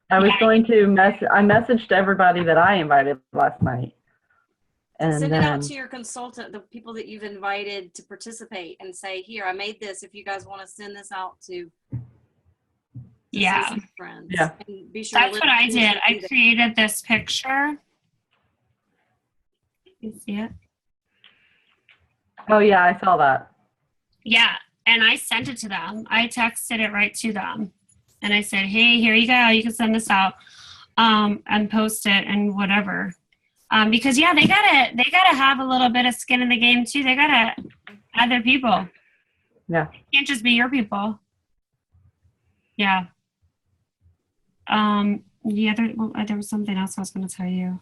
I was going to I messaged everybody that I invited last night. And send it out to your consultant, the people that you've invited to participate, and say, here, I made this. If you guys want to send this out to friends. Yeah. And be sure that's what I did. I created this picture. You see it? Oh, yeah, I saw that. Yeah, and I sent it to them. I texted it right to them. And I said, hey, here you go. You can send this out and post it and whatever. Because, they gotta have a little bit of skin in the game, too. They got to add their people. Yeah. It can't just be your people. Yeah. There was something else I was going to tell you.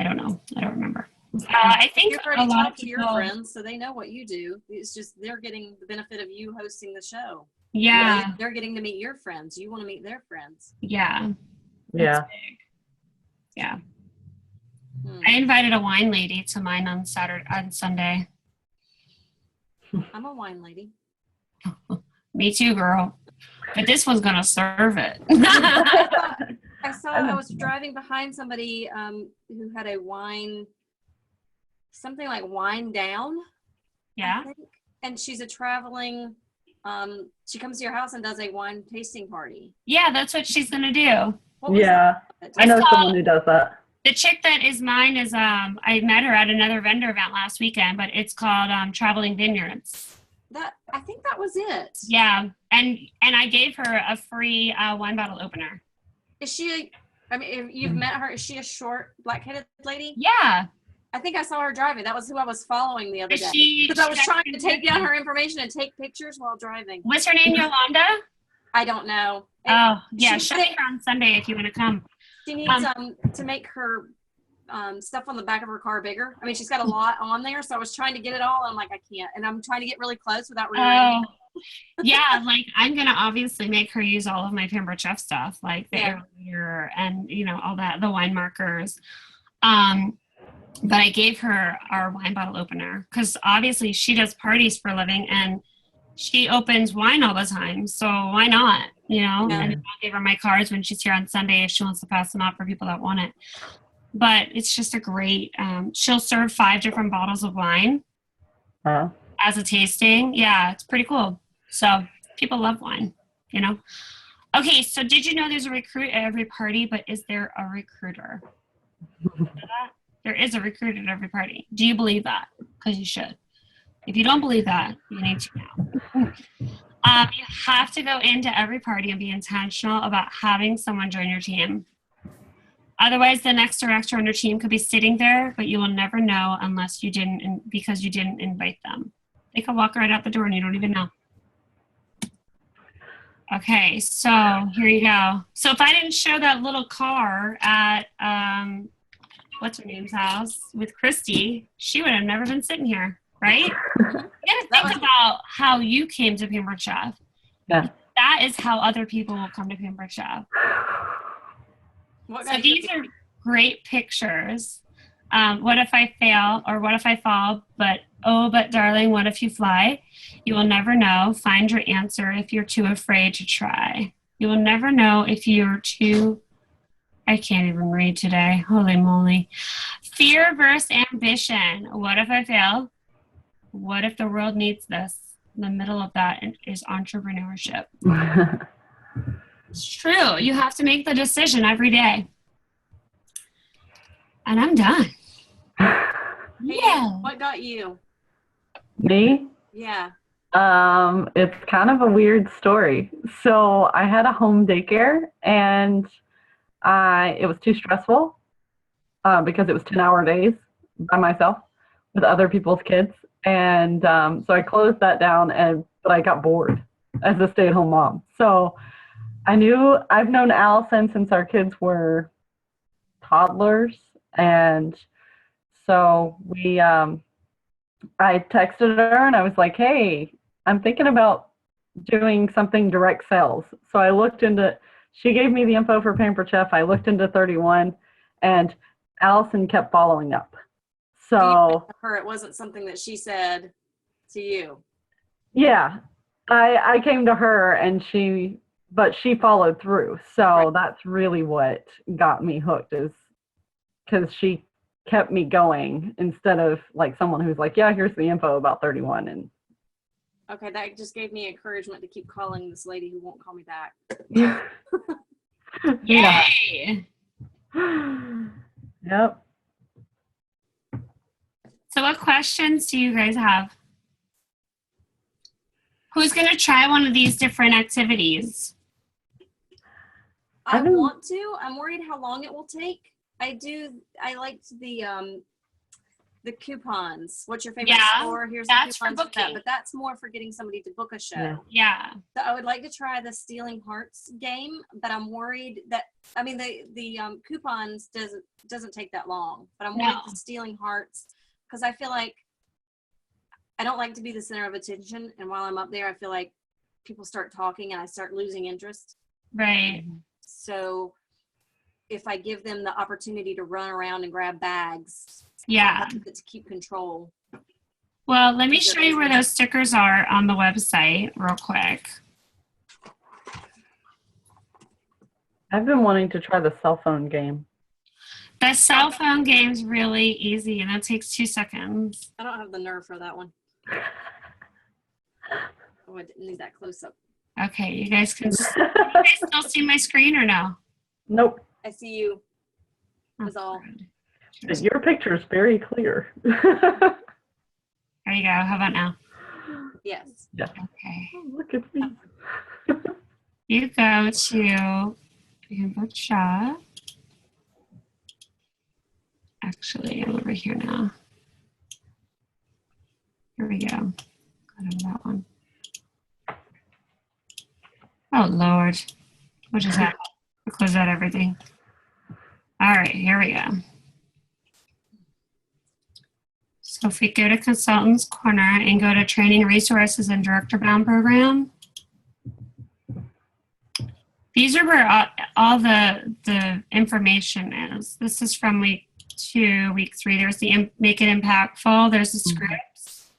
I don't know. I don't remember. I think you've already a lot of talked to your friends, so they know what you do. It's just they're getting the benefit of you hosting the show. Yeah. They're getting to meet your friends. You want to meet their friends. Yeah. Yeah. Yeah. I invited a wine lady to mine on Sunday. I'm a wine lady. Me too, girl. But this one's gonna serve it. I was driving behind somebody who had a wine, something like Wine Down. Yeah. I think. And she's a traveling. She comes to your house and does a wine tasting party. Yeah, that's what she's gonna do. Yeah, I know someone who does that. The chick that is mine is I met her at another vendor event last weekend, but it's called Traveling Vineyards. I think that was it. Yeah, and I gave her a free wine bottle opener. Is she? If you've met her, is she a short, black-headed lady? Yeah. I think I saw her driving. That was who I was following the other day. Because I was trying to take down her information and take pictures while driving. What's her name, Yolanda? I don't know. Oh, yeah. She'll be here on Sunday if you want to come. She needs to make her stuff on the back of her car bigger. She's got a lot on there, so I was trying to get it all. And I'm like, I can't. And I'm trying to get really close without realizing. Yeah, I'm gonna obviously make her use all of my Pembroke Chef stuff, like the aerator and all that, the wine markers. But I gave her our wine bottle opener because obviously she does parties for a living and she opens wine all the time, so why not? You know, Yeah. and I'll give her my cards when she's here on Sunday if she wants to pass them out for people that want it. But it's just a great. She'll serve 5 different bottles of wine as a tasting. Yeah, it's pretty cool. So people love wine, you know. Okay, so did you know there's a recruit at every party, but is there a recruiter? There is a recruiter at every party. Do you believe that? Because you should. If you don't believe that, you need to know. You have to go into every party and be intentional about having someone join your team. Otherwise, the next director on your team could be sitting there, but you will never know unless you didn't, because you didn't invite them. They could walk right out the door and you don't even know. Okay, so here you go. So if I didn't show that little car at, what's her name's house with Christy, she would have never been sitting here, right? You gotta think about how you came to Pembroke Chef. Yeah. That is how other people will come to Pembroke Chef. So these are great pictures. What if I fail, or what if I fall, but darling, what if you fly? You will never know. Find your answer if you're too afraid to try. You will never know if you're too, I can't even read today. Holy moly. Fear versus ambition. What if I fail? What if the world needs this? In the middle of that is entrepreneurship. It's true. You have to make the decision every day. And I'm done. Yeah. What got you? Me? Yeah. It's kind of a weird story. So I had a home daycare, and it was too stressful because it was 10-hour days by myself with other people's kids. And so I closed that down, but I got bored as a stay-at-home mom. So I've known Allison since our kids were toddlers. And so I texted her and I was like, hey, I'm thinking about doing something direct sales. So she gave me the info for Pampered Chef. I looked into 31, and Allison kept following up. So it wasn't something that she said to you. Yeah, I came to her, but she followed through. So Right. That's really what got me hooked, is because she kept me going instead of like someone who's like, yeah, here's the info about 31. And okay, that just gave me encouragement to keep calling this lady who won't call me back. yeah. Yay! Yep. So what questions do you guys have? Who's going to try one of these different activities? I want to. I'm worried how long it will take. I liked the coupons. What's your favorite store? Here's that's the coupons for booking. but that's more for getting somebody to book a show. Yeah. So I would like to try the Stealing Hearts game, but I'm worried that the coupons doesn't take that long. But I'm worried the Stealing Hearts, because I feel like I don't like to be the center of attention, and while I'm up there, I feel like people start talking and I start losing interest. Right. So if I give them the opportunity to run around and grab bags, to keep control. Well, let me show you where those stickers are on the website real quick. I've been wanting to try the cell phone game. The cell phone game's really easy, and that takes 2 seconds. I don't have the nerve for that one. Oh, I didn't need that close up. Okay, you guys can still see my screen or no? Nope. I see you. That's all. Your picture is very clear. There you go. How about now? Yes. Yeah. Okay. Oh, look at me. You go to Pembroke Chef. Actually, I'm over here now. Here we go. Go to that one. Oh, Lord. What just happened? We'll close out everything. All right, here we go. So if we go to Consultants Corner and go to Training Resources and Director Bound Program, these are where all the information is. This is from week 2, week 3. There's the Make It Impactful. There's the scripts.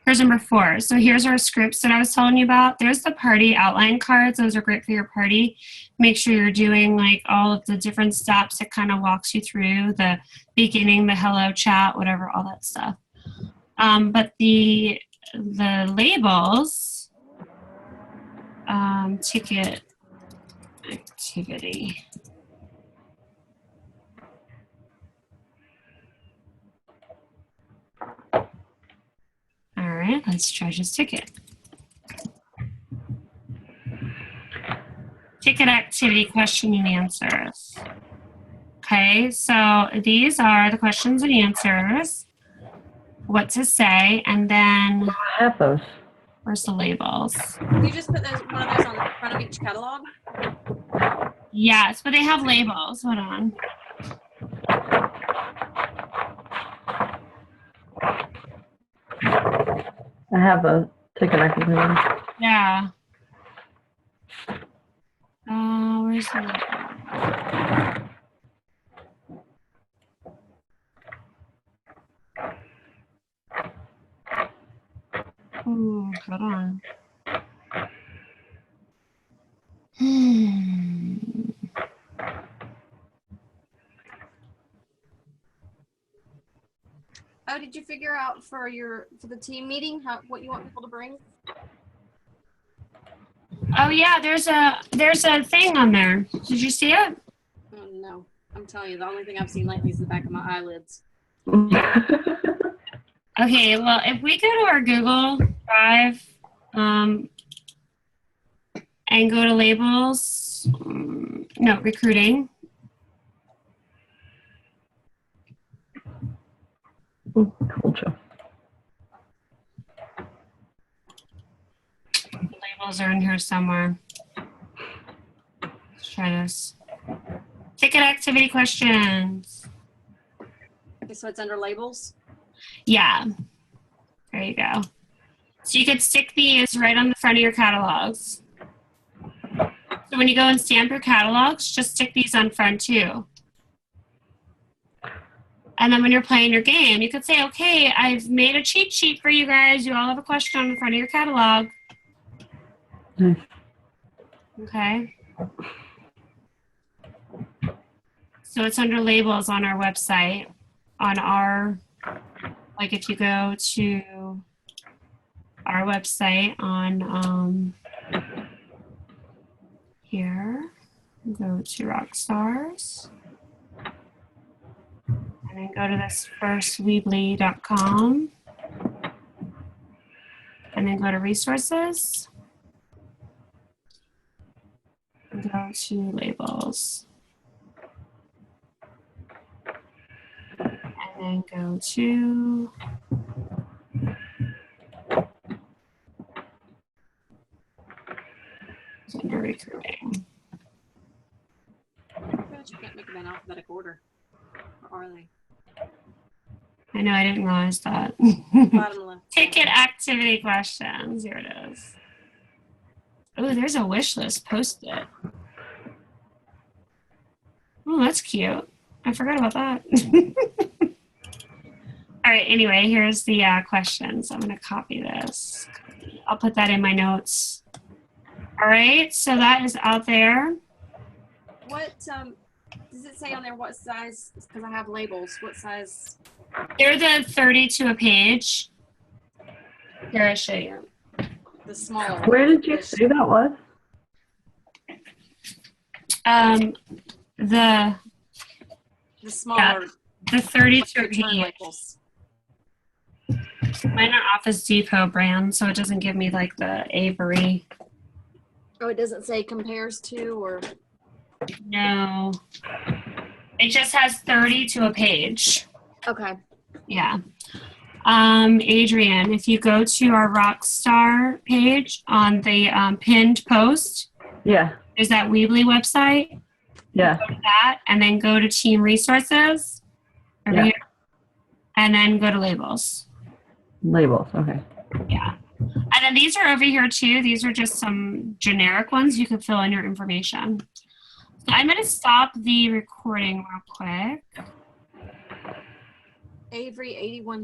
Here's number 4. So here's our scripts that I was telling you about. There's the party outline cards. Those are great for your party. Make sure you're doing like all of the different steps. It kind of walks you through the beginning, the hello chat, whatever, all that stuff. But the labels, ticket activity. All right, let's try this ticket. Ticket activity question and answers. Okay, so these are the questions and answers. What to say, and then I have those. where's the labels? You just put one of those on the front of each catalog? Yes, but they have labels. Hold on. I have a ticket activity. Yeah. Where's the label? Ooh, hold on. Oh, did you figure out for the team meeting what you want people to bring? Oh yeah, there's a thing on there. Did you see it? Oh, no. I'm telling you, the only thing I've seen lately is the back of my eyelids. Okay, well, if we go to our Google Drive and go to labels, no, recruiting. Culture. Labels are in here somewhere. Let's try this. Ticket activity questions. Okay, so it's under labels? Yeah. There you go. So you could stick these right on the front of your catalogs. So when you go and stamp your catalogs, just stick these on front too. And then when you're playing your game, you could say, okay, I've made a cheat sheet for you guys. You all have a question on the front of your catalog. Nice. Okay. So it's under labels on our website. On our, like if you go to our website on here, go to Rockstars. And then go to this first Weebly.com. And then go to resources. And go to labels. And then go to under recruiting. You can't make them in alphabetical order. Or are they? I know, I didn't realize that. Bottom left. Ticket activity questions. Here it is. Oh, there's a wish list posted. Oh, that's cute. I forgot about that. All right, anyway, here's the questions. I'm going to copy this. I'll put that in my notes. All right, so that is out there. What does it say on there what size? Because I have labels. What size? They're the 32 a page. Here, I'll show you. The smaller. Where did you say that was? The smaller. The 32 return page. labels. Mine are Office Depot brand, so it doesn't give me like the Avery. Oh, it doesn't say compares to or. No. It just has 30 to a page. Okay. Yeah. Adrian, if you go to our Rockstar page on the pinned post, Yeah. there's that Weebly website. Yeah. Go to that and then go to Team Resources over here, and then go to Labels. Labels. Okay. Yeah. And then these are over here too. These are just some generic ones. You can fill in your information. So I'm going to stop the recording real quick. Avery 81